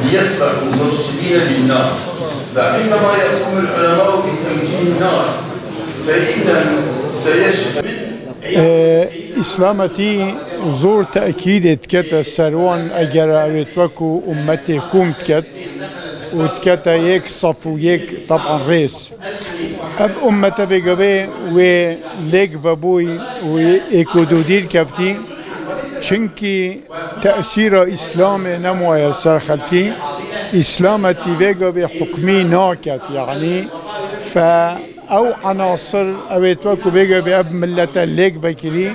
ليصبحوا مرشدين للناس. فعندما يقوم العلماء بتمكين الناس فإنه سيشمل إسلامتي زور تأكيد كتا سروان أجر أويتوكو أمتي كومت كت وتكتا يك صف ويك طبعا ريس أب أمتا بيقبي وليك بابوي وإيكودودير كفتي چنكي تأثير إسلام نموية سرخلكي إسلامتي بيقبي حكمي ناكت يعني أو عناصر أويتوكو بيقبي أب ملة ليك بكري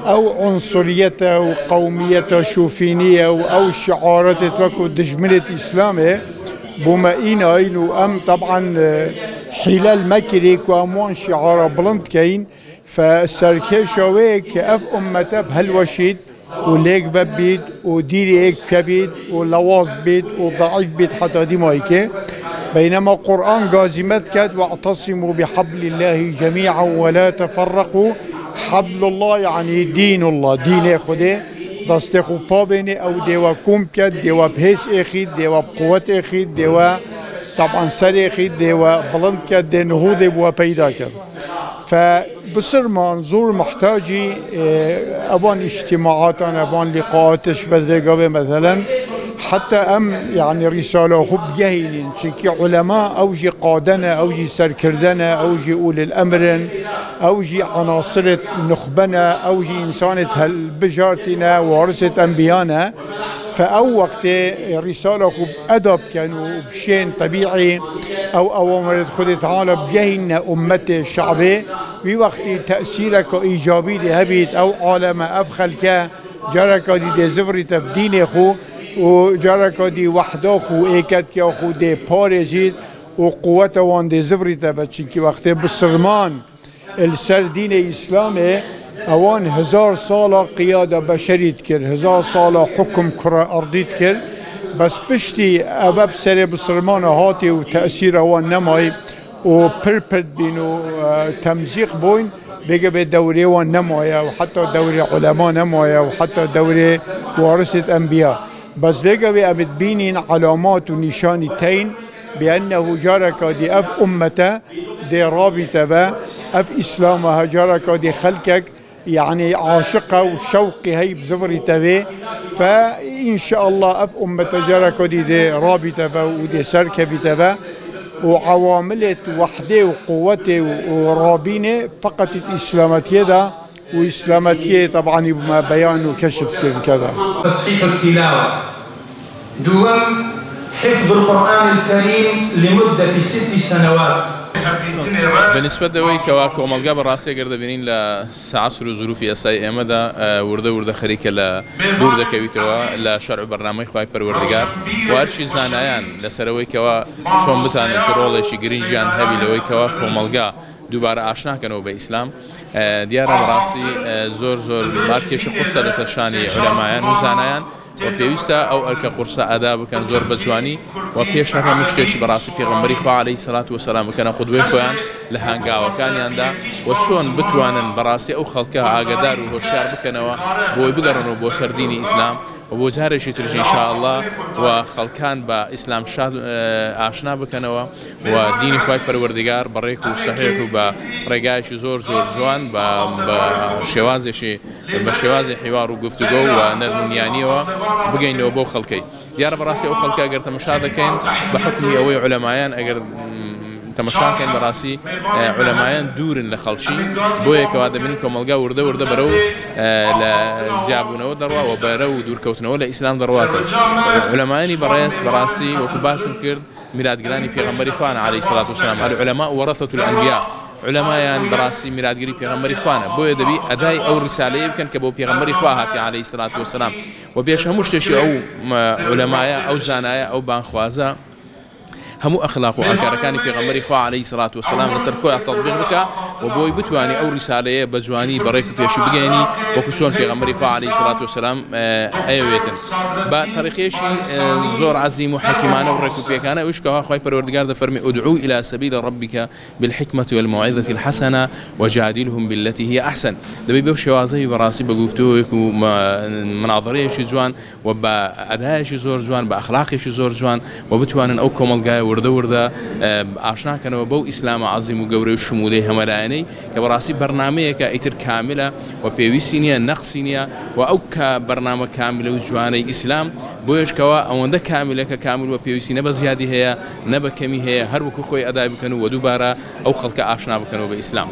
أو عنصريته وقوميته شوفينية أو شعارات توكو دجملة إسلامي بما إنو أم طبعا حلال مكري كواموان شعار بلند كين فسركيشا ويك أف أمته بهالوشيد وليك ببيد وديري ايك كبيد ولواز بيد وضعيف بيد حتى دي مايكي بينما القرآن قازمت كد واعتصموا بحبل الله جميعا ولا تفرقوا. حبل الله يعني دين الله دين خده دستخو پابيني او ديوا كوم كد ديوا بهيس اخيد ديوا بقوة اخيد ديوا طبعا سر اخيد ديوا بلند كد دي نهوض بوا بيدا كد. فبصر منظور محتاجي ابان اجتماعات ابان لقاءات بذيقابي مثلا حتى يعني رسالة خب جهيلين شكي علماء أوجي قادنا أوجي سركردنا أوجي أولي الأمر أوجي عناصر نخبنا أوجي إنسانة هالبجارتنا وارثة أنبيانا فأو وقت رسالة خب أدب كانوا بشين طبيعي أو أوامر خد تعالى بجهينا أمتي الشعبي بوقت تأثيرك إيجابي لهبيت أو عالم أفخلك جارك دي زفري تبدين خو وجارك دي وحده خو ايكت كي خو دي بارزيد وقوته وان دي زفريته بچنكي وقت بالسلمان السردين الاسلامي اوان 1000 سال قياده بشريت كر 1000 سال حكم كره ارضيت كر بس بشتي اباب سري بالسلمان هاتي وتاثير اوان نماي وبربد بينو تمزيق بوين بيجي بدوري وان نمايا وحتى دوري علماء نمايا وحتى دوري وارثة انبياء بس بيجي بتبين علامات ونشانتين بأنه جارك دي أب أمته دي رابطة با أب إسلامها جارك دي خلقك يعني عاشقة وشوقي هي بزفر تبي فإن شاء الله أب أمته جارك دي رابطة با ودي سركة با وعواملة وحدة وقوته ورابينه فقط الإسلامتية ده وإسلامتية طبعا بما بيان وكشف كذا. تصحيح التلاوة دوام حفظ القرآن الكريم لمدة 6 سنوات. بالنسبة لوي كواكو ملقا براسي قرد بنين لسعصر ظروف اساي امدا ورده خريكه لا بورده كويتوا لا شرع برنامج خواي پروردگار وارشي زانایان لسروي كوا شون بتان سرول شي گرينجان هبي لوي كوا ملقا دوباره آشنا كانوا بإسلام ديار براسي زور ماركش قصة لسرشاني علماء وزانایان وبيوستا أو أرك قرصة آداب كان زور بزواني وبيش هذا مشتش براسي في غمري خو عليه الصلاة والسلام كان قدوة خوان لهانجا وكان يندا وشون بتوانن براسي أو خلقها عقدار وهشار بكنوا بوي بقرنوا بو سرديني إسلام وبوزارة ترجي إن شاء الله وخلقان بإسلام شاد آشنا بكنوا وديني خواي پروردگار بريكو صحيح وبرجايش زور زوان بشوازي حوار وقفتقو ونرمونياني وبقينا وبو خلقي ديار براسي أو خلقي أقر تمشاهده كين بحكمي أوي علمايان أقر تمشان كان براسي علماء دور لخلشي بويا كوادا منكم ملقا ورده برو لزيابونا ودروا وبرو دور كوتنا ولا إسلام دروات علماء براسي وكباسم كرد ميلاد قراني بيغمبري خوانا عليه الصلاة والسلام العلماء ورثة الأنبياء علماء براسي ميلاد قري بيغمبري خوانا بويا دبي أداي أو رسالة يمكن كبو بيغمبري خواهاتي عليه الصلاة والسلام وبيش هموش تشي أو علماء أو زانايا أو بانخوازا همو أخلاق وأكاركاني في غمري خوا عليه الصلاة والسلام لسر خويا تطبيق بك وبوي بتواني أو رسالة بزواني بريك في شبجاني وكسون في غمري خوا عليه الصلاة والسلام أيوتن بطريقة شيء زور عظيم وحكيمانة وركوب كان ويشكوا خوي بروردگار ده فرمي ادعو إلى سبيل ربك بالحكمة والموعظة الحسنة وجادلهم بالتي هي أحسن ده بيبيو شوازي براسي بقوفتوك ومناظرية شي زوان وبأداء شي زور زوان بأخلاق شي زور زوان وبتوان أو كمالجا ورده آشنا كانوا بو إسلام عظيم وجوري الشمولي هملاني كبراسي برنامج كإتر كاملة وبيوسينيا نقصينيا وأو كبرنامج كامل وجواني إسلام بويش كوا أو عند كاملة ككامل وبيوسينا بزيادة هي نبى كمي هي هر وكوخي أداء بكنو ودوبارة أو خلق آشنا بكنو بإسلام.